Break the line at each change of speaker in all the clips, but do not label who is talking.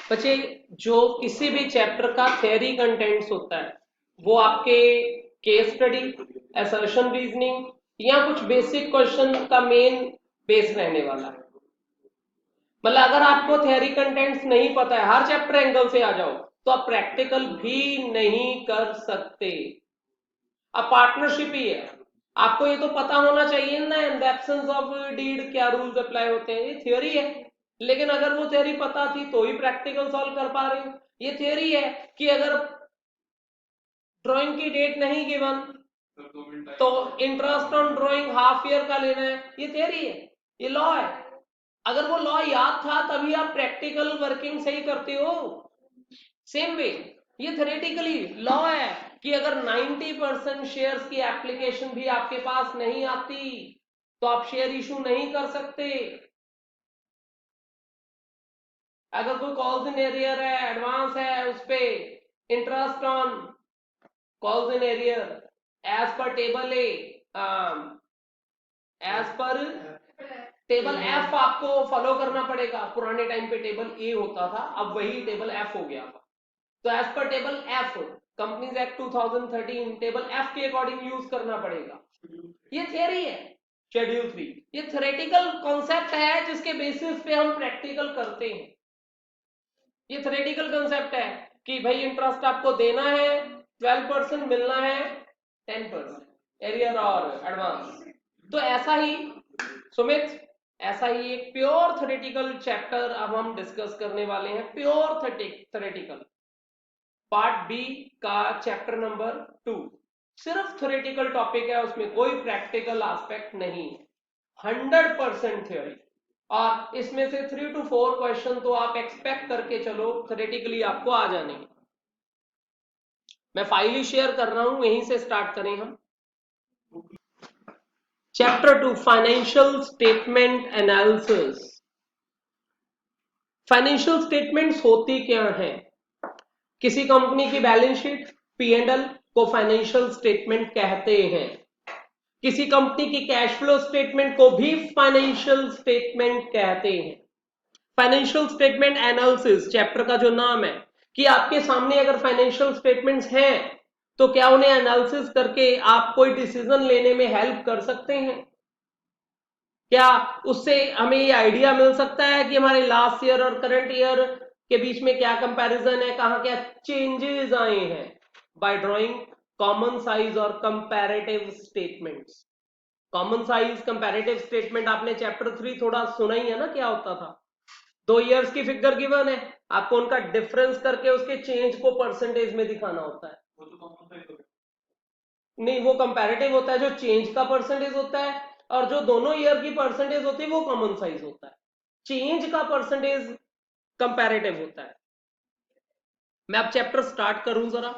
बच्चे, जो किसी भी चैप्टर का थ्योरी कंटेंट्स होता है वो आपके केस स्टडी, असर्शन रीजनिंग या कुछ बेसिक क्वेश्चन का मेन बेस रहने वाला है। मतलब अगर आपको थ्योरी कंटेंट्स नहीं पता है, हर चैप्टर एंगल से आ जाओ, तो आप प्रैक्टिकल भी नहीं कर सकते। अब पार्टनरशिप ही है, आपको ये तो पता होना चाहिए ना, in the absence of deed क्या रूल्स अप्लाई होते हैं। ये थ्योरी है, लेकिन अगर वो थ्योरी पता थी तो ही प्रैक्टिकल सॉल्व कर पा रहे हो। ये थ्योरी है कि अगर ड्राइंग की डेट नहीं गिवन तो interest on drawing half year का लेना है, ये थ्योरी है, ये लॉ है। अगर वो लॉ याद था तभी आप प्रैक्टिकल वर्किंग सही करते हो। सेम वे ये थ्योरेटिकली लॉ है कि अगर 90% शेयर्स की एप्लीकेशन भी आपके पास नहीं आती तो आप शेयर इशू नहीं कर सकते। अगर कोई कॉल्स इन एरियर है, एडवांस है, उस पे interest on calls in arrear as per table A, as per table F आपको फॉलो करना पड़ेगा। पुराने टाइम पे टेबल ए होता था, अब वही टेबल एफ हो गया था। तो as per table F, companies act 2013, table F के अकॉर्डिंग यूज करना पड़ेगा। ये थियरी है। शेड्यूल 3 ये थ्योरेटिकल कॉन्सेप्ट है जिसके बेसिस पे हम प्रैक्टिकल करते हैं। ये थ्योरेटिकल कॉन्सेप्ट है कि भाई इंटरेस्ट आपको देना है 12%, मिलना है 10% एरियर और एडवांस। तो ऐसा ही सुमित, ऐसा ही एक प्योर थ्योरेटिकल चैप्टर अब हम डिस्कस करने वाले हैं, प्योर थ्योरेटिकल पार्ट बी का चैप्टर नंबर 2। सिर्फ थ्योरेटिकल टॉपिक है, उसमें कोई प्रैक्टिकल एस्पेक्ट नहीं है, 100% थ्योरी। और इसमें से 3 to 4 क्वेश्चन तो आप एक्सपेक्ट करके चलो थ्योरेटिकली आपको आ जाने। मैं फाइल ही शेयर कर रहा हूं, यहीं से स्टार्ट करें हम। Chapter 2 financial statement analysis. Financial statements होती क्या है? किसी कंपनी की balance sheet, P and L को फाइनेंशियल स्टेटमेंट कहते हैं। किसी कंपनी की कैश फ्लो स्टेटमेंट को भी फाइनेंशियल स्टेटमेंट कहते हैं। फाइनेंशियल स्टेटमेंट एनालिसिस चैप्टर का जो नाम है, कि आपके सामने अगर फाइनेंशियल स्टेटमेंट्स हैं तो क्या उन्हें एनालिसिस करके आप कोई डिसीजन लेने में हेल्प कर सकते हैं? क्या उससे हमें ये आइडिया मिल सकता है कि हमारे लास्ट ईयर और करंट ईयर के बीच में क्या कंपैरिजन है, कहां क्या चेंजेस आए हैं, बाय ड्राइंग कॉमन साइज और comparative statements. Common size comparative statement आपने चैप्टर 3 थोड़ा सुना ही है ना, क्या होता था? 2 ईयर्स की फिगर गिवन है, आपको उनका डिफरेंस करके उसके चेंज को परसेंटेज में दिखाना होता है। नहीं, वो कंपैरेटिव होता है, जो चेंज का परसेंटेज होता है, और जो दोनों ईयर की परसेंटेज होती है वो कॉमन साइज होता है। चेंज का परसेंटेज कंपैरेटिव होता है। मैं अब चैप्टर स्टार्ट करूं जरा।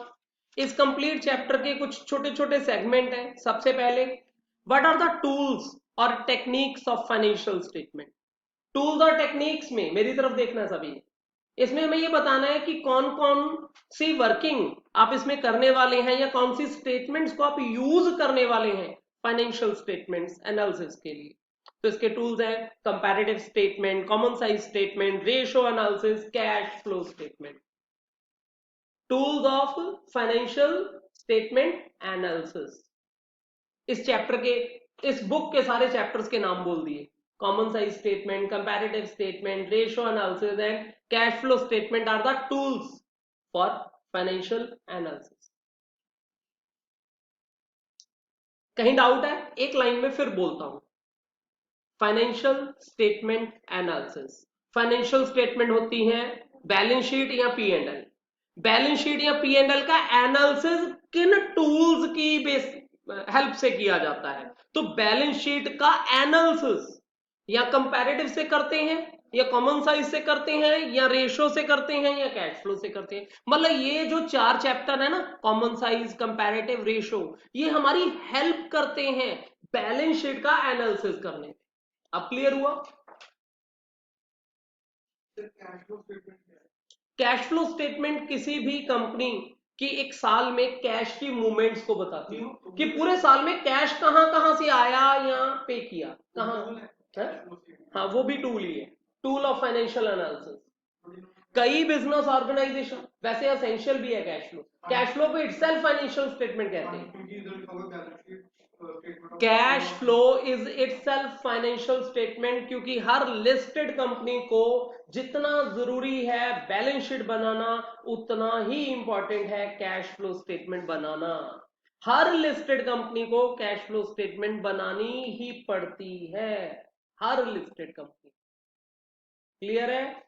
इस कंप्लीट चैप्टर के कुछ छोटे छोटे सेगमेंट हैं। सबसे पहले, व्हाट आर द टूल्स और techniques of financial statement. Tools और टेक्निक्स में मेरी तरफ देखना सभी। इसमें हमें ये बताना है कि कौन कौन सी वर्किंग आप इसमें करने वाले हैं, या कौन सी स्टेटमेंट्स को आप यूज करने वाले हैं फाइनेंशियल स्टेटमेंट्स एनालिसिस के लिए। तो इसके टूल्स हैं comparative statement, common size statement, ratio analysis, cash flow statement. Tools of financial statement analysis. इस चैप्टर के, इस बुक के सारे चैप्टर्स के नाम बोल दिए। Common size statement, comparative statement, ratio analysis and cash flow statement are the tools for financial analysis. कहीं डाउट है? एक लाइन में फिर बोलता हूं। Financial statement analysis, financial statement होती है बैलेंस शीट या P and L. Balance sheet या पी एंड एल का एनालिसिस किन टूल्स की बेस हेल्प से किया जाता है? तो बैलेंस शीट का एनालिसिस या कंपैरेटिव से करते हैं, या कॉमन साइज से करते हैं, या रेशो से करते हैं, या कैश फ्लो से करते हैं। मतलब ये जो 4 चैप्टर है ना, कॉमन साइज, कंपैरेटिव, रेशो, ये हमारी हेल्प करते हैं बैलेंस शीट का एनालिसिस करने में। अब क्लियर हुआ? कैश फ्लो स्टेटमेंट किसी भी कंपनी की एक साल में कैश की मूवमेंट्स को बताती है, कि पूरे साल में कैश कहां कहां से आया या पे किया, कहां है? हाँ, वो भी टूल ही है, टूल ऑफ फाइनेंशियल एनालिसिस। कई बिजनेस ऑर्गेनाइजेशन, वैसे एसेंशियल भी है कैश फ्लो को इटसेल्फ फाइनेंशियल स्टेटमेंट कहते हैं। Cash flow is itself financial statement, क्योंकि हर लिस्टेड कंपनी को जितना जरूरी है बैलेंस शीट बनाना, उतना ही इंपॉर्टेंट है कैश फ्लो स्टेटमेंट बनाना। हर लिस्टेड कंपनी को कैश फ्लो स्टेटमेंट बनानी ही पड़ती है, हर लिस्टेड कंपनी। क्लियर है?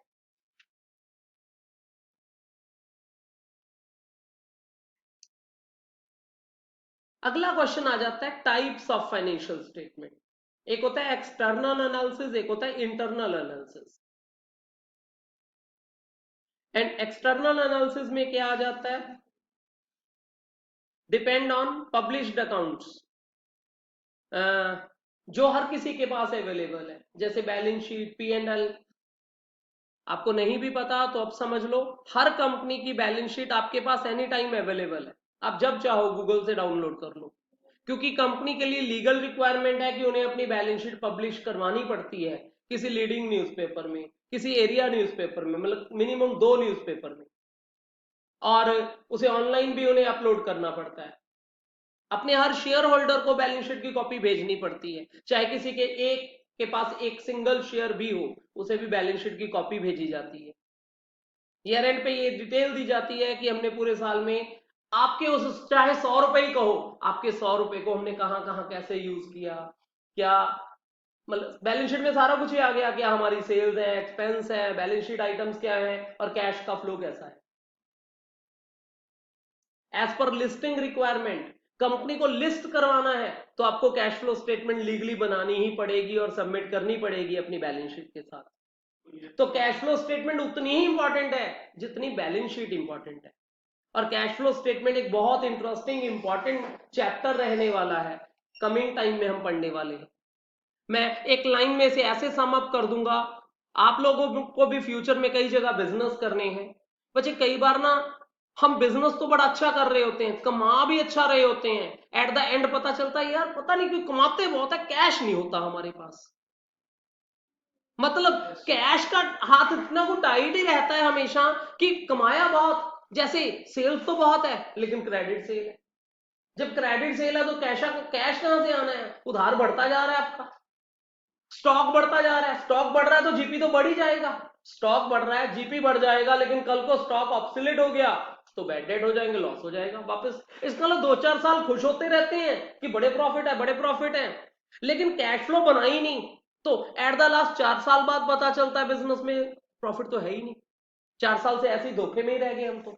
अगला क्वेश्चन आ जाता है टाइप्स ऑफ फाइनेंशियल स्टेटमेंट। एक होता है एक्सटर्नल एनालिसिस, एक होता है internal analysis. And external analysis में क्या आ जाता है? डिपेंड ऑन पब्लिश्ड अकाउंट्स, जो हर किसी के पास अवेलेबल है, जैसे बैलेंस शीट, P&L। आपको नहीं भी पता तो अब समझ लो, हर कंपनी की बैलेंस शीट आपके पास एनी टाइम अवेलेबल है, आप जब चाहो गूगल से डाउनलोड कर लो। क्योंकि कंपनी के लिए लीगल रिक्वायरमेंट है कि उन्हें अपनी बैलेंस शीट पब्लिश करवानी पड़ती है किसी लीडिंग न्यूज़पेपर में, किसी एरिया न्यूज़पेपर में, मतलब मिनिमम 2 न्यूज़पेपर में, और उसे ऑनलाइन भी उन्हें अपलोड करना पड़ता है। अपने हर शेयर होल्डर को बैलेंस शीट की कॉपी भेजनी पड़ती है, चाहे किसी के एक के पास एक सिंगल शेयर भी हो, उसे भी बैलेंस शीट की कॉपी भेजी जाती है। ईयर एंड पे ये डिटेल दी जाती है कि हमने पूरे साल में आपके उस, चाहे 100 रुपए ही कहो, आपके 100 रुपए को हमने कहां कहां कैसे यूज किया, क्या, मतलब बैलेंस शीट में सारा कुछ ही आ गया, क्या हमारी सेल्स है, एक्सपेंस है, बैलेंस शीट आइटम्स क्या है, और कैश का फ्लो कैसा है। As per listing requirement, company को लिस्ट करवाना है तो आपको कैश फ्लो स्टेटमेंट लीगली बनानी ही पड़ेगी और सबमिट करनी पड़ेगी अपनी बैलेंस शीट के साथ। तो कैश फ्लो स्टेटमेंट उतनी ही इंपॉर्टेंट है जितनी बैलेंस शीट इंपॉर्टेंट है। और कैश फ्लो स्टेटमेंट एक बहुत इंटरेस्टिंग इंपॉर्टेंट चैप्टर रहने वाला है, कमिंग टाइम में हम पढ़ने वाले हैं। मैं एक लाइन में से ऐसे सम अप कर दूंगा, आप लोगों को भी फ्यूचर में कई जगह बिजनेस करने हैं। बच्चे कई बार ना, हम बिजनेस तो बड़ा अच्छा कर रहे होते हैं, कमा भी अच्छा रहे होते हैं, एट द एंड पता चलता है यार पता नहीं क्यों कमाते बहुत है, कैश नहीं होता हमारे पास। मतलब कैश का हाथ इतना को टाइट ही रहता है हमेशा कि कमाया बहुत, जैसे सेल्स तो बहुत है लेकिन क्रेडिट सेल है। जब क्रेडिट सेल है तो कैश कहां से आना है? उधार बढ़ता जा रहा है आपका, स्टॉक बढ़ता जा रहा है, स्टॉक बढ़ रहा है तो जीपी तो बढ़ ही जाएगा। स्टॉक बढ़ रहा है, जीपी बढ़ जाएगा, लेकिन कल को स्टॉक ऑब्सोलीट हो गया तो बैड डेट हो जाएंगे, लॉस हो जाएगा वापस। इसका मतलब 2-4 साल खुश होते रहते हैं कि बड़े प्रॉफिट है, बड़े प्रॉफिट है, लेकिन कैश फ्लो बना ही नहीं, तो एट द लास्ट 4 साल बाद पता चलता है बिजनेस में प्रॉफिट तो है ही नहीं। 4 साल से ऐसे ही धोखे में ही रह गए हम तो।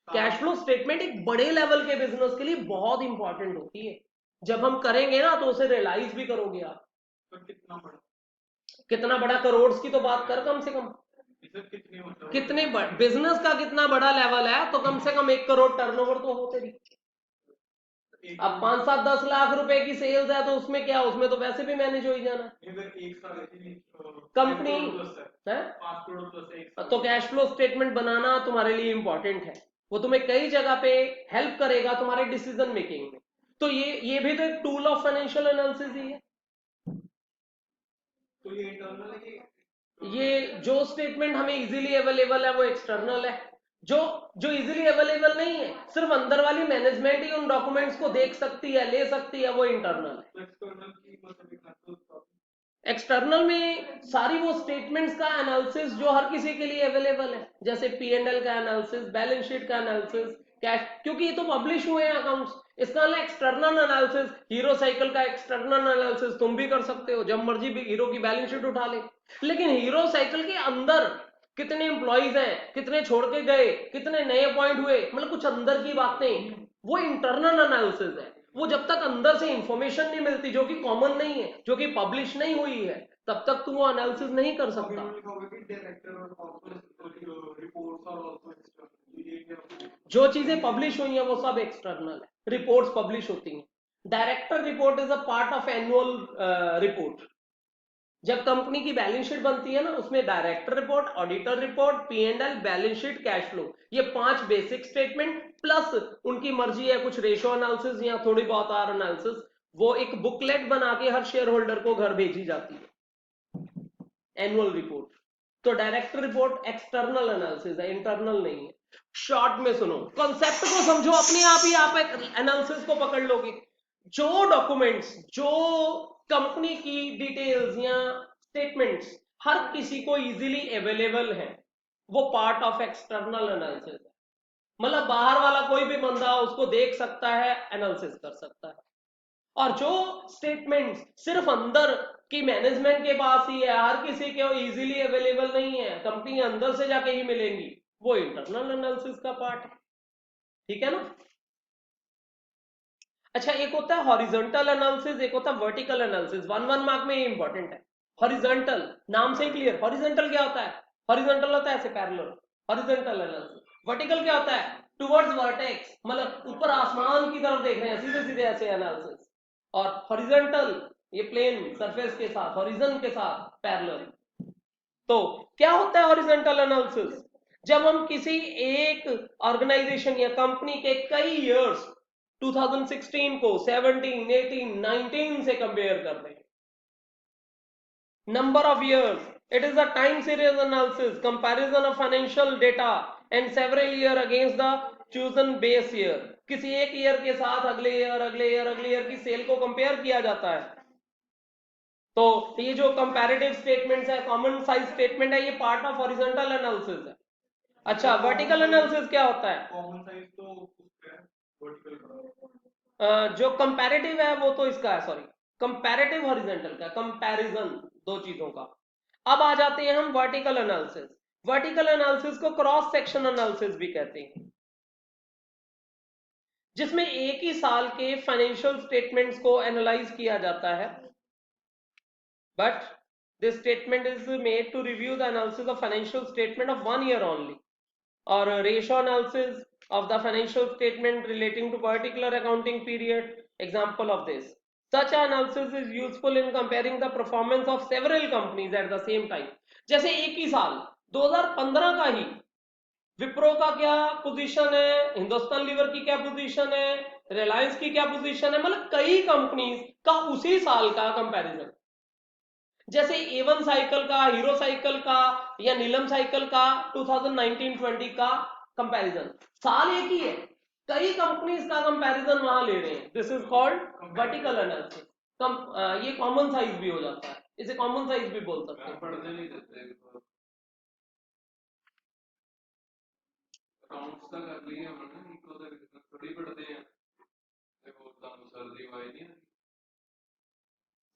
कैश फ्लो स्टेटमेंट एक बड़े लेवल के बिजनेस के लिए बहुत इंपॉर्टेंट होती है। जब हम करेंगे ना तो उसे रियलाइज भी करोगे आप। तो कितना बड़ा, करोड़ की तो बात कर कम से कम, कितने बिजनेस का कितना बड़ा लेवल है, तो कम से कम 1 करोड़ टर्नओवर तो हो तेरी। अब 5-7-10 लाख रुपए की सेल्स है तो उसमें क्या, उसमें तो वैसे भी मैनेज हो ही जाना कंपनी है। तो कैश फ्लो स्टेटमेंट बनाना तुम्हारे लिए इंपॉर्टेंट है, वो तुम्हें कई जगह पे हेल्प करेगा तुम्हारे डिसीजन मेकिंग में। तो ये भी तो एक टूल ऑफ फाइनेंशियल एनालिसिस ही है। तो ये इंटरनल है कि ये जो स्टेटमेंट हमें इजीली अवेलेबल है वो एक्सटर्नल है, जो जो इजीली अवेलेबल नहीं है, सिर्फ अंदर वाली मैनेजमेंट ही उन डॉक्यूमेंट्स को देख सकती है, ले सकती है, वो इंटरनल है। एक्सटर्नल में सारी वो स्टेटमेंट्स का एनालिसिस जो हर किसी के लिए अवेलेबल है, जैसे P&L का एनालिसिस, बैलेंस शीट का एनालिसिस, कैश, क्योंकि ये तो पब्लिश हुए हैं अकाउंट्स। इसका मतलब एक्सटर्नल एनालिसिस, हीरो साइकिल का एक्सटर्नल एनालिसिस तुम भी कर सकते हो, जब मर्जी भी हीरो की बैलेंस शीट उठा ले। लेकिन हीरो साइकिल के अंदर कितने एम्प्लॉइज हैं, कितने छोड़ के गए, कितने नए अपॉइंट हुए, मतलब कुछ अंदर की बातें, वो इंटरनल एनालिसिस है। वो जब तक अंदर से इंफॉर्मेशन नहीं मिलती, जो कि कॉमन नहीं है, जो कि पब्लिश नहीं हुई है, तब तक तुम वो एनालिसिस नहीं कर सकता। जो चीजें पब्लिश हुई हैं वो सब एक्सटर्नल है, रिपोर्ट्स पब्लिश होती हैं। Director report is a part of annual report. जब कंपनी की बैलेंस शीट बनती है ना, उसमें director report, auditor report, P&L, balance sheet, cash flow, ये 5 बेसिक स्टेटमेंट प्लस उनकी मर्जी है कुछ रेशो एनालिसिस या थोड़ी बहुत और एनालिसिस, वो एक बुकलेट बना के हर शेयर होल्डर को घर भेजी जाती है, एनुअल रिपोर्ट। तो डायरेक्ट रिपोर्ट एक्सटर्नल एनालिसिस है, इंटरनल नहीं है। शॉर्ट में सुनो, कॉन्सेप्ट को समझो, अपने आप ही आप एनालिसिस को पकड़ लोगे। जो डॉक्यूमेंट्स, जो कंपनी की डिटेल्स या स्टेटमेंट्स हर किसी को इजीली अवेलेबल है, वो पार्ट ऑफ एक्सटर्नल एनालिसिस है। मतलब बाहर वाला कोई भी बंदा उसको देख सकता है, एनालिसिस कर सकता है। और जो स्टेटमेंट्स सिर्फ अंदर की मैनेजमेंट के पास ही है, हर किसी के इजीली अवेलेबल नहीं है, कंपनी अंदर से जाके ही मिलेंगी, वो इंटरनल एनालिसिस का पार्ट है। ठीक है ना? अच्छा, एक होता है हॉरिजॉन्टल एनालिसिस, एक होता है वर्टिकल एनालिसिस। 1 मार्क में ये इंपॉर्टेंट है। हॉरिजॉन्टल, नाम से ही क्लियर, हॉरिजॉन्टल क्या होता है? हॉरिजॉन्टल होता है ऐसे पैरेलल, हॉरिजॉन्टल एनालिसिस। वर्टिकल क्या होता है? टुवर्ड्स वर्टेक्स, मतलब ऊपर आसमान की तरफ देख रहे हैं, सीधे सीधे ऐसे एनालिसिस। और हॉरिजॉन्टल ये प्लेन सरफेस के साथ, हॉरिजन के साथ पैरेलल। तो क्या होता है हॉरिजॉन्टल एनालिसिस? जब हम किसी एक ऑर्गेनाइजेशन या कंपनी के कई इयर्स 2016 को 17, 18, 19 से कंपेयर कर रहे हैं, number of years, it is a time series analysis, comparison of financial data and several year against the chosen base year। किसी एक ईयर के साथ अगले ईयर, अगले ईयर, अगले ईयर की सेल को कंपेयर किया जाता है। तो ये जो कंपैरेटिव स्टेटमेंट्स है, कॉमन साइज स्टेटमेंट है, ये पार्ट ऑफ हॉरिजॉन्टल एनालिसिस है। अच्छा, वर्टिकल एनालिसिस क्या होता है?
कॉमन साइज तो वर्टिकल,
जो कंपैरेटिव है वो तो इसका है, सॉरी, कंपैरेटिव हॉरिजॉन्टल का कंपैरिजन दो चीजों का। अब आ जाते हैं हम वर्टिकल एनालिसिस। वर्टिकल एनालिसिस को क्रॉस सेक्शन एनालिसिस भी कहते हैं, जिसमें एक ही साल के फाइनेंशियल स्टेटमेंट्स को एनालाइज किया जाता है, but this statement is made to review the analysis of financial statement of 1 year only, और ratio analysis of the financial statement relating to particular accounting period, example of this, such analysis is useful in comparing the performance of several companies at the same time। जैसे एक ही साल 2015 का ही विप्रो का क्या position है, Hindustan liver की क्या position है, रिलायंस की क्या पोजीशन है, मतलब कई कंपनीज का उसी साल का कंपैरिजन। जैसे A1 साइकिल का, हीरो साइकिल का या नीलम साइकिल का 2019-20 का कंपैरिजन, साल एक ही है, कई कंपनीज का कंपैरिजन वहां ले रहे हैं। This is called vertical analysis. ये कॉमन साइज भी हो जाता है, इसे कॉमन साइज भी बोल सकते हैं।
पढ़ने नहीं देते अकाउंट्स का कर लिया उन्होंने, इको तो थोड़ी पढ़ते हैं। देखो ਤੁਹਾਨੂੰ सर्दी हुई नहीं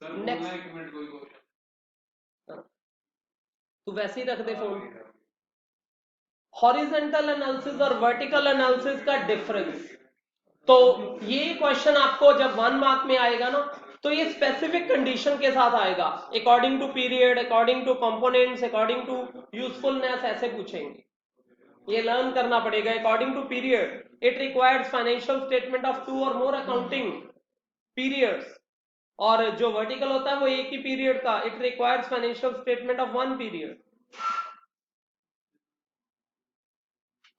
सर, बोलना 1 मिनट कोई क्वेश्चन
तो वैसे ही रख दे फोन। हॉरिजॉन्टल एनालिसिस और वर्टिकल एनालिसिस का डिफरेंस, तो ये क्वेश्चन आपको जब 1 मार्क में आएगा ना, तो ये स्पेसिफिक कंडीशन के साथ आएगा, according to period, according to components, according to usefulness, ऐसे पूछेंगे। ये लर्न करना पड़ेगा। According to period it requires financial statement of 2 और मोर अकाउंटिंग पीरियड्स, और जो वर्टिकल होता है वो एक ही पीरियड का, it requires financial statement of 1 period.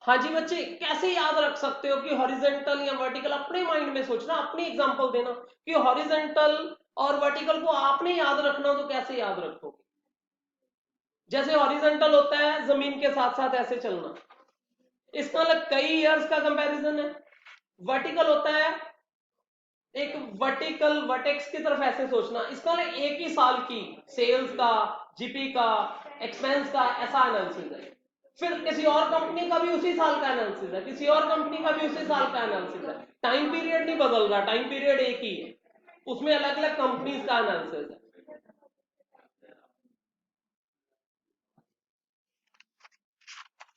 हाँ जी बच्चे, कैसे याद रख सकते हो कि हॉरिजॉन्टल या वर्टिकल? अपने माइंड में सोचना, अपनी एग्जांपल देना कि हॉरिजॉन्टल और वर्टिकल को आपने याद रखना, तो कैसे याद रखोगे? जैसे हॉरिजॉन्टल होता है जमीन के साथ साथ ऐसे चलना, इसका मतलब कई इयर्स का कंपैरिजन है। वर्टिकल होता है एक वर्टिकल वर्टेक्स की तरफ ऐसे सोचना, इसका मतलब एक ही साल की सेल्स का, जीपी का, एक्सपेंस का ऐसा एनालिसिस है। फिर किसी और कंपनी का भी उसी साल का एनालिसिस है, किसी और कंपनी का भी उसी साल का एनालिसिस है, टाइम पीरियड नहीं बदल रहा, टाइम पीरियड एक ही है, उसमें अलग अलग कंपनीज का एनालिसिस है।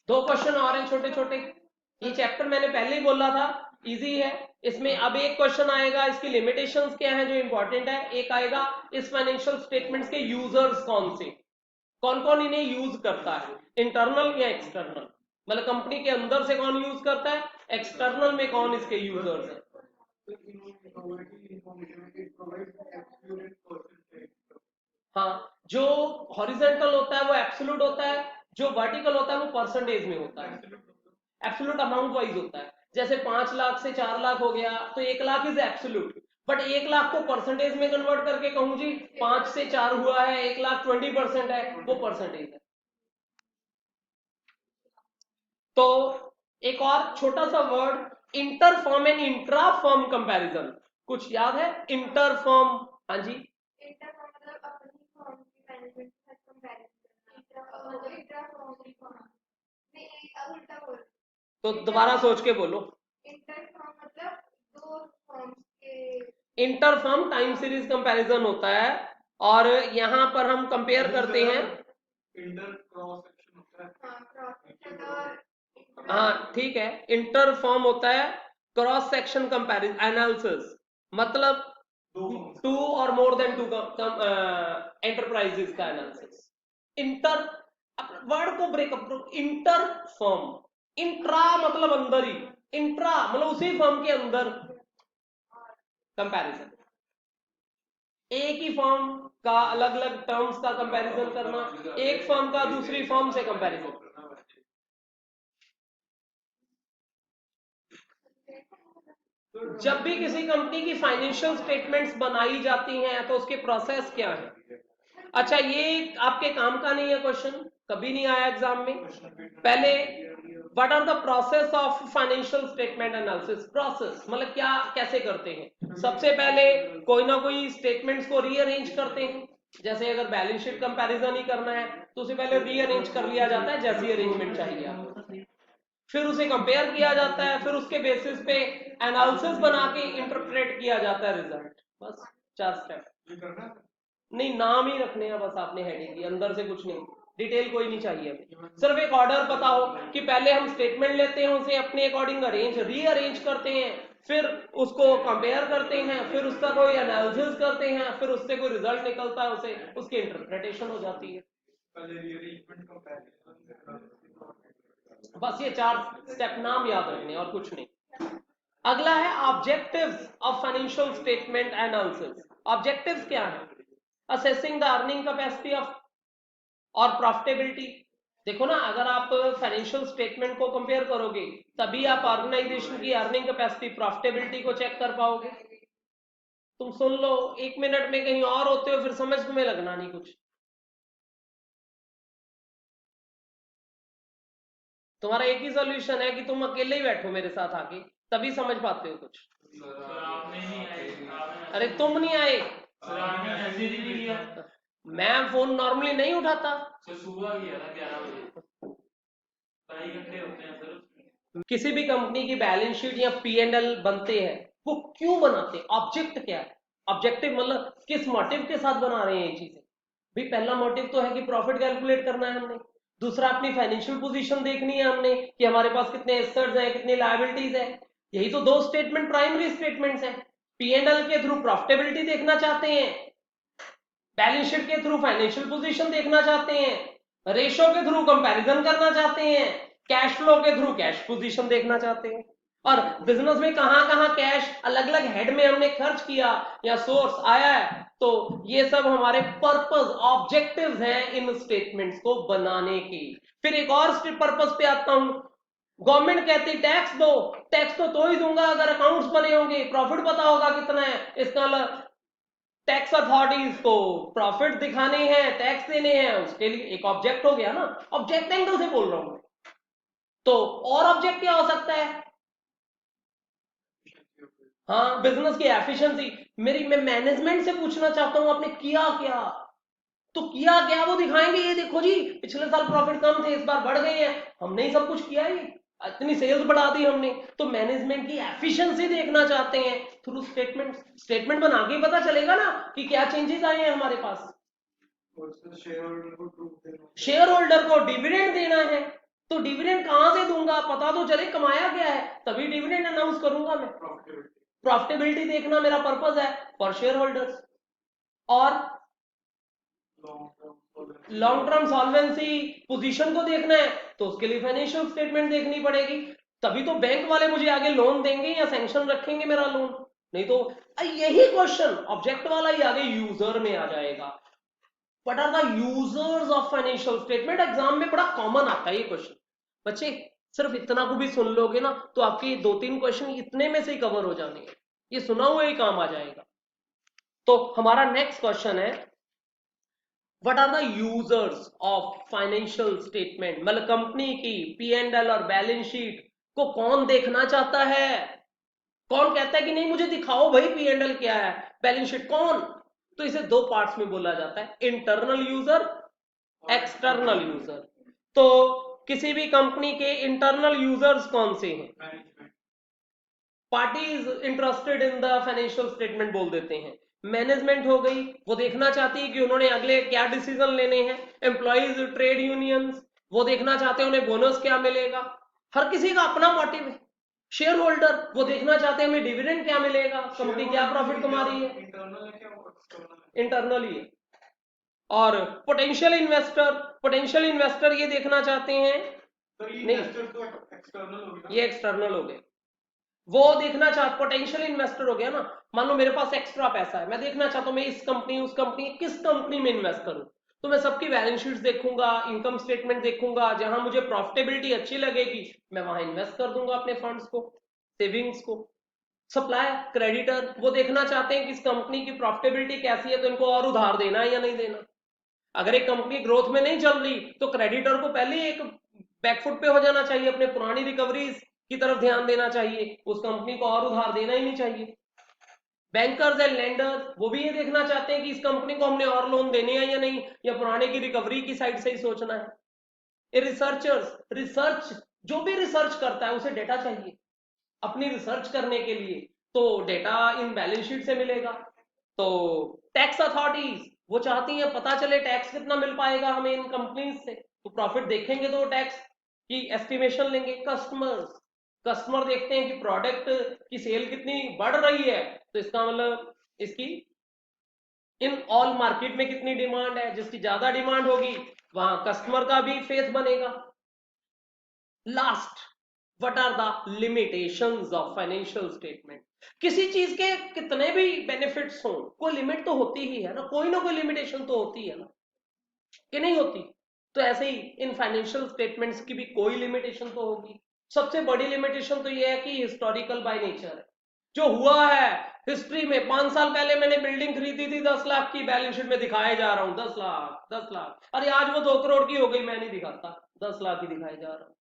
दो क्वेश्चन और हैं छोटे छोटे, ये चैप्टर मैंने पहले ही बोला था इजी है। इसमें अब एक क्वेश्चन आएगा, इसकी लिमिटेशंस क्या है जो इंपॉर्टेंट है। एक आएगा इस फाइनेंशियल स्टेटमेंट्स के यूजर्स कौन से, कौन कौन इन्हें यूज करता है, इंटरनल या एक्सटर्नल, मतलब कंपनी के अंदर से कौन यूज करता है, एक्सटर्नल में कौन इसके यूजर्स है। हाँ, जो हॉरिजॉन्टल होता है वो एब्सोल्यूट होता है, जो वर्टिकल होता है वो परसेंटेज में होता है, एब्सोल्यूट अमाउंट वाइज होता है। जैसे 5 लाख से 4 लाख हो गया तो 1 lakh is absolute, but 1 lakh को परसेंटेज में कन्वर्ट करके कहूं जी 5 से 4 हुआ है, 1 लाख 20% है, वो परसेंटेज है। तो एक और छोटा सा word, inter firm and intra firm comparison, कुछ याद है? इंटर फर्म, हाँ जी,
इंटर फर्म मतलब अपनी फर्म की मैनेजमेंट के साथ कंपैरिजन करना, इंट्रा फर्म नहीं, उल्टा बोल,
तो दोबारा सोच के बोलो।
इंटर फर्म मतलब दो फर्म्स के,
inter firm time series comparison होता है, और यहां पर हम कंपेयर करते हैं,
इंटर क्रॉस सेक्शन होता है।
हाँ क्रॉस सेक्शन और
हाँ ठीक है, इंटर फर्म होता है क्रॉस सेक्शन कंपैरिजन एनालिसिस, मतलब टू और मोर देन टू एंटरप्राइजेस का एनालिसिस। इंटर, वर्ड को ब्रेकअप करो, इंटर फर्म, इंट्रा मतलब अंदर ही, इंट्रा मतलब उसी फर्म के अंदर कंपैरिजन, एक ही फर्म का अलग अलग टर्म्स का कंपैरिजन करना, एक फर्म का दूसरी फर्म से कंपैरिजन। जब भी किसी कंपनी की फाइनेंशियल स्टेटमेंट्स बनाई जाती हैं तो उसके प्रोसेस क्या है? अच्छा, ये आपके काम का नहीं है क्वेश्चन, कभी नहीं आया एग्जाम में। पहले what are the process of financial statement analysis, process मतलब क्या, कैसे करते हैं? सबसे पहले कोई ना कोई स्टेटमेंट्स को रीअरेंज करते हैं, जैसे अगर बैलेंस शीट कंपैरिजन ही करना है तो उसे पहले रीअरेंज कर लिया जाता है जैसी अरेंजमेंट चाहिए आपको, फिर उसे कंपेयर किया जाता है, फिर उसके बेसिस पे एनालिसिस बना के इंटरप्रेट किया जाता है रिजल्ट। बस 4 स्टेप, नहीं नाम ही रखने हैं बस आपने हेडिंग की, अंदर से कुछ नहीं, डिटेल कोई नहीं चाहिए हमें, सिर्फ एक ऑर्डर पता हो कि पहले हम स्टेटमेंट लेते हैं, उसे अपने अकॉर्डिंग अरेंज रीअरेंज करते हैं, फिर उसको कंपेयर करते हैं, फिर उसका कोई एनालिसिस करते हैं, फिर उससे कोई रिजल्ट निकलता है, उसे उसकी इंटरप्रिटेशन हो जाती है। बस ये 4 स्टेप नाम याद रखने और कुछ नहीं। अगला है objectives of financial statement analysis. Objectives क्या है? Assessing the earning capacity of और प्रॉफिटेबिलिटी। देखो ना, अगर आप फाइनेंशियल स्टेटमेंट को कंपेयर करोगे तभी आप ऑर्गेनाइजेशन की अर्निंग कैपेसिटी प्रॉफिटेबिलिटी को चेक कर पाओगे। तुम सुन लो, 1 मिनट में कहीं और होते हो, फिर समझ तुम्हें लगना नहीं कुछ। तुम्हारा एक ही सोल्यूशन है कि तुम अकेले ही बैठो मेरे साथ आके, तभी समझ पाते हो कुछ। अरे तुम नहीं आए, मैं फोन नॉर्मली नहीं उठाता। सुबह किया था 11 बजे, 2.5 घंटे होते हैं सर। किसी भी कंपनी की बैलेंस शीट या P&L बनते हैं, वो क्यों बनाते हैं? ऑब्जेक्ट क्या है? ऑब्जेक्टिव मतलब किस मोटिव के साथ बना रहे हैं ये चीजें? भाई पहला मोटिव तो है कि प्रॉफिट कैलकुलेट करना है हमने, दूसरा अपनी फाइनेंशियल पोजीशन देखनी है हमने कि हमारे पास कितने एसेट्स हैं, कितनी लायबिलिटीज है। यही तो 2 स्टेटमेंट प्राइमरी स्टेटमेंट्स हैं। P&L के थ्रू प्रॉफिटेबिलिटी देखना चाहते हैं, बैलेंस शीट के थ्रू फाइनेंशियल पोजीशन देखना चाहते हैं, रेशो के थ्रू कंपैरिजन करना चाहते हैं, कैश फ्लो के थ्रू कैश पोजीशन देखना चाहते हैं, और बिजनेस में कहां कहां कैश अलग अलग हेड में हमने खर्च किया या सोर्स आया है। तो ये सब हमारे पर्पस ऑब्जेक्टिव्स हैं इन स्टेटमेंट्स को बनाने की। फिर एक और पर्पस पे आता हूं, गवर्नमेंट कहती टैक्स दो, टैक्स तो ही दूंगा अगर अकाउंट्स बने होंगे, प्रॉफिट पता होगा कितना है, इसका टैक्स अथॉरिटीज को प्रॉफिट दिखाने हैं, टैक्स देने हैं, उसके लिए एक ऑब्जेक्ट हो गया ना, ऑब्जेक्ट एंगल से बोल रहा हूं। तो और ऑब्जेक्ट क्या हो सकता है? हाँ, बिजनेस की एफिशिएंसी। मैं मैनेजमेंट से पूछना चाहता हूं आपने किया क्या, तो किया क्या वो दिखाएंगे, ये देखो जी पिछले साल प्रॉफिट कम थे, इस बार बढ़ गए हैं, हमने ही सब कुछ किया है, इतनी सेल्स बढ़ा दी हमने। तो मैनेजमेंट की एफिशिएंसी देखना चाहते हैं थ्रू स्टेटमेंट। स्टेटमेंट बना के पता चलेगा ना कि क्या चेंजेस आए हैं हमारे पास। शेयर होल्डर को डिविडेंड देना है, तो डिविडेंड कहां से दूंगा, पता तो चले कमाया क्या है, तभी डिविडेंड अनाउंस करूंगा मैं। प्रॉफिटेबिलिटी देखना मेरा पर्पस है फॉर शेयर होल्डर्स। और लॉन्ग टर्म सॉल्वेंसी पोजीशन को देखना है तो उसके लिए फाइनेंशियल स्टेटमेंट देखनी पड़ेगी, तभी तो बैंक वाले मुझे आगे लोन देंगे या सैंक्शन रखेंगे मेरा लोन। नहीं तो यही क्वेश्चन ऑब्जेक्ट वाला ही आगे यूजर में आ जाएगा। What are the users of financial statement, exam में बड़ा कॉमन आता है ये क्वेश्चन। बच्चे सिर्फ इतना को भी सुन लोगे ना तो आपके 2-3 क्वेश्चन इतने में से ही कवर हो जाने, ये सुना हुआ ही काम आ जाएगा। तो हमारा नेक्स्ट क्वेश्चन है, what are the users of financial statement, मतलब कंपनी की P&L और बैलेंस शीट को कौन देखना चाहता है? कौन कहता है कि नहीं मुझे दिखाओ भाई P&L क्या है, बैलेंस शीट, कौन? तो इसे दो पार्ट्स में बोला जाता है, इंटरनल यूजर, एक्सटर्नल यूजर। तो किसी भी कंपनी के इंटरनल यूजर्स कौन से हैं? Parties interested in the financial statement बोल देते हैं। मैनेजमेंट हो गई, वो देखना चाहती है कि उन्होंने अगले क्या डिसीजन लेने हैं। एम्प्लॉइज, ट्रेड यूनियंस, वो देखना चाहते हैं उन्हें बोनस क्या मिलेगा। हर किसी का अपना मोटिव है। शेयर होल्डर, वो देखना चाहते हैं हमें डिविडेंड क्या मिलेगा, कंपनी क्या प्रॉफिट कमा रही है, इंटरनल ही है। और पोटेंशियल इन्वेस्टर ये देखना चाहते हैं, नहीं ये एक्सटर्नल हो गए। वो देखना चाहते, पोटेंशियल इन्वेस्टर हो गया ना, मान लो मेरे पास एक्स्ट्रा पैसा है, मैं देखना चाहता हूं मैं इस कंपनी उस कंपनी किस कंपनी में इन्वेस्ट करूं। तो मैं सबकी बैलेंस शीट्स देखूंगा, इनकम स्टेटमेंट देखूंगा, जहां मुझे प्रॉफिटेबिलिटी अच्छी लगेगी मैं वहां इन्वेस्ट कर दूंगा अपने फंड्स को, सेविंग्स को। सप्लायर, क्रेडिटर, वो देखना चाहते हैं कि इस कंपनी की प्रॉफिटेबिलिटी कैसी है, तो इनको और उधार देना है या नहीं देना। अगर एक कंपनी ग्रोथ में नहीं चल रही तो क्रेडिटर को पहले ही एक बैकफुट पे हो जाना चाहिए, अपने पुरानी रिकवरीज की तरफ ध्यान देना चाहिए, उस कंपनी को और उधार देना ही नहीं चाहिए। बैंकर्स एंड लेंडर्स, वो भी ये देखना चाहते हैं कि इस कंपनी को हमने और लोन देने हैं या नहीं, या पुराने की रिकवरी की साइड से ही सोचना है। ये रिसर्चर्स, रिसर्च, जो भी रिसर्च करता है उसे डेटा चाहिए अपनी रिसर्च करने के लिए, तो डेटा इन बैलेंस शीट से मिलेगा। तो टैक्स अथॉरिटीज, वो चाहती हैं पता चले टैक्स कितना मिल पाएगा हमें इन कंपनीज से, तो प्रॉफिट देखेंगे तो टैक्स की एस्टिमेशन लेंगे। कस्टमर देखते हैं कि प्रोडक्ट की सेल कितनी बढ़ रही है, तो इसका मतलब इसकी इन ऑल मार्केट में कितनी डिमांड है, जिसकी ज्यादा डिमांड होगी वहां कस्टमर का भी फेथ बनेगा। Last, what are the limitations of financial statement? किसी चीज के कितने भी बेनिफिट्स हो, कोई लिमिट तो होती ही है ना कोई लिमिटेशन तो होती है ना, कि नहीं होती? तो ऐसे ही इन फाइनेंशियल स्टेटमेंट्स की भी कोई लिमिटेशन तो होगी। सबसे बड़ी लिमिटेशन तो यह है कि हिस्टोरिकल बाय नेचर है, जो हुआ है हिस्ट्री में। 5 साल पहले मैंने बिल्डिंग खरीदी थी 10 लाख की, बैलेंस शीट में दिखाए जा रहा हूं 10 लाख, अरे आज वो 2 करोड़ की हो गई, मैं नहीं दिखाता, 10 लाख ही दिखाए जा रहा हूं।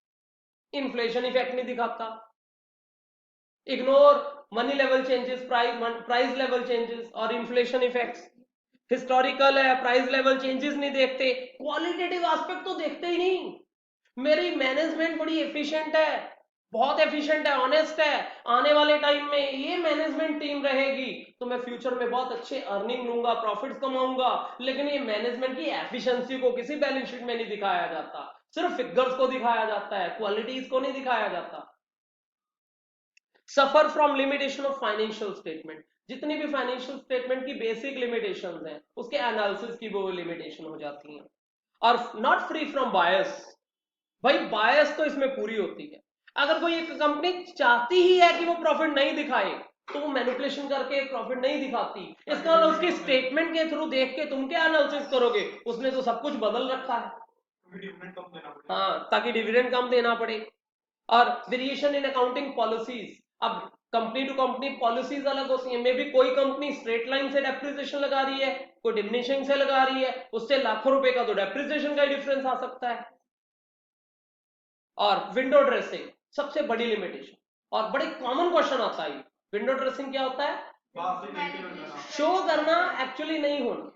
इन्फ्लेशन इफेक्ट नहीं दिखाता, ignore money level changes, price level changes और इन्फ्लेशन इफेक्ट्स। हिस्टोरिकल है, प्राइस लेवल चेंजेस नहीं देखते, क्वालिटेटिव एस्पेक्ट तो देखते ही नहीं। मेरी मैनेजमेंट बड़ी एफिशिएंट है, बहुत एफिशिएंट है, ऑनेस्ट है, आने वाले टाइम में ये मैनेजमेंट टीम रहेगी तो मैं फ्यूचर में बहुत अच्छे अर्निंग लूंगा, प्रॉफिट्स कमाऊंगा। लेकिन ये मैनेजमेंट की एफिशिएंसी को किसी बैलेंस शीट में नहीं दिखाया जाता, सिर्फ फिगर्स को दिखाया जाता है, क्वालिटीज को नहीं दिखाया जाता। Suffer from limitation of financial statement, जितनी भी फाइनेंशियल स्टेटमेंट की बेसिक लिमिटेशंस हैं उसके एनालिसिस की वो लिमिटेशन हो जाती हैं। और नॉट फ्री फ्रॉम बायस, भाई बायस तो इसमें पूरी होती है। अगर कोई एक कंपनी चाहती ही है कि वो प्रॉफिट नहीं दिखाए तो वो मैनिपुलेशन करके प्रॉफिट नहीं दिखाती, इसका मतलब उसके स्टेटमेंट के थ्रू देख के तुम क्या एनालिसिस करोगे, उसने तो सब कुछ बदल रखा है, हाँ, ताकि डिविडेंड कम देना पड़े। और वेरिएशन इन अकाउंटिंग पॉलिसीज, अब कंपनी टू कंपनी पॉलिसीज अलग होती है, मे बी कोई कंपनी स्ट्रेट लाइन से डेप्रिसिएशन लगा रही है, कोई डिमिनिशिंग से लगा रही है, उससे लाखों रुपए का तो डेप्रिसिएशन का डिफरेंस आ सकता है। और विंडो ड्रेसिंग सबसे बड़ी लिमिटेशन, और बड़े कॉमन क्वेश्चन आता है, विंडो ड्रेसिंग क्या होता है? शो करना, एक्चुअली नहीं होना,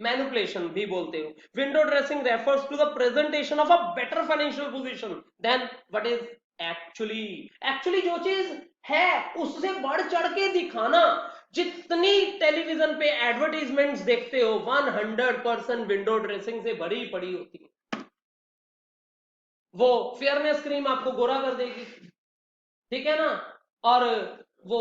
मैनिपुलेशन भी बोलते हो। Window dressing refers to the presentation of a better financial position than what is actually जो चीज है उससे बढ़ चढ़ के दिखाना। जितनी टेलीविजन पे एडवर्टीजमेंट्स देखते हो 100% विंडो ड्रेसिंग से भरी पड़ी होती है। वो फेयरनेस क्रीम आपको गोरा कर देगी, ठीक है ना, और वो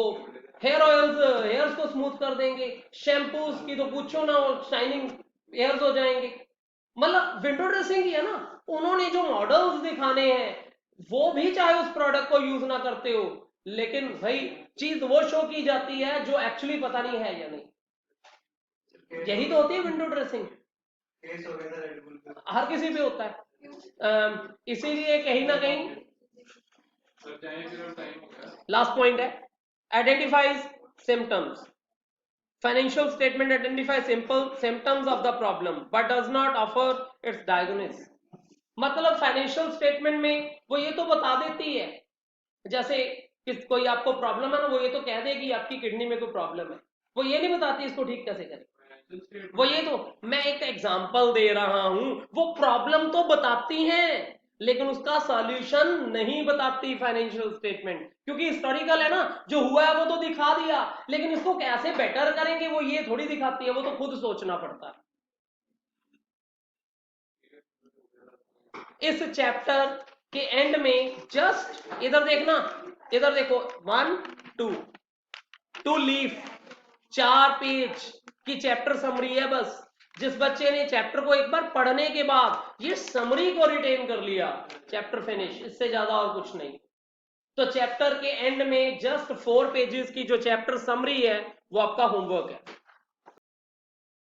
हेयर ऑयल्स हेयर्स को स्मूथ कर देंगे, शैम्पूस की तो पूछो ना, शाइनिंग हेयर्स हो जाएंगे। मतलब विंडो ड्रेसिंग ही है ना, उन्होंने जो मॉडल्स दिखाने हैं वो भी चाहे उस प्रोडक्ट को यूज ना करते हो, लेकिन भाई चीज वो शो की जाती है जो एक्चुअली पता नहीं है या नहीं। यही तो होती है विंडो ड्रेसिंग, हर किसी पे होता है। इसीलिए कहीं ना कहीं लास्ट पॉइंट है, identifies symptoms, financial statement identify simple symptoms of the problem but does not offer it's diagnosis. मतलब फाइनेंशियल स्टेटमेंट में वो ये तो बता देती है, जैसे किस कोई आपको प्रॉब्लम है ना, वो ये तो कह देगी आपकी किडनी में कोई प्रॉब्लम है, वो ये नहीं बताती इसको ठीक कैसे करें। वो ये तो, मैं एक एग्जांपल दे रहा हूं, वो प्रॉब्लम तो बताती हैं लेकिन उसका सॉल्यूशन नहीं बताती फाइनेंशियल स्टेटमेंट, क्योंकि हिस्टोरिकल है ना, जो हुआ है वो तो दिखा दिया, लेकिन इसको कैसे बेटर करेंगे वो ये थोड़ी दिखाती है, वो तो खुद सोचना पड़ता है। इस चैप्टर के एंड में जस्ट इधर देखना, इधर देखो 1 2 लीफ 4 पेज की चैप्टर समरी है बस। जिस बच्चे ने चैप्टर को एक बार पढ़ने के बाद ये समरी को रिटेन कर लिया, चैप्टर फिनिश, इससे ज्यादा और कुछ नहीं। तो चैप्टर के एंड में जस्ट 4 पेजेस की जो चैप्टर समरी है वो आपका होमवर्क है।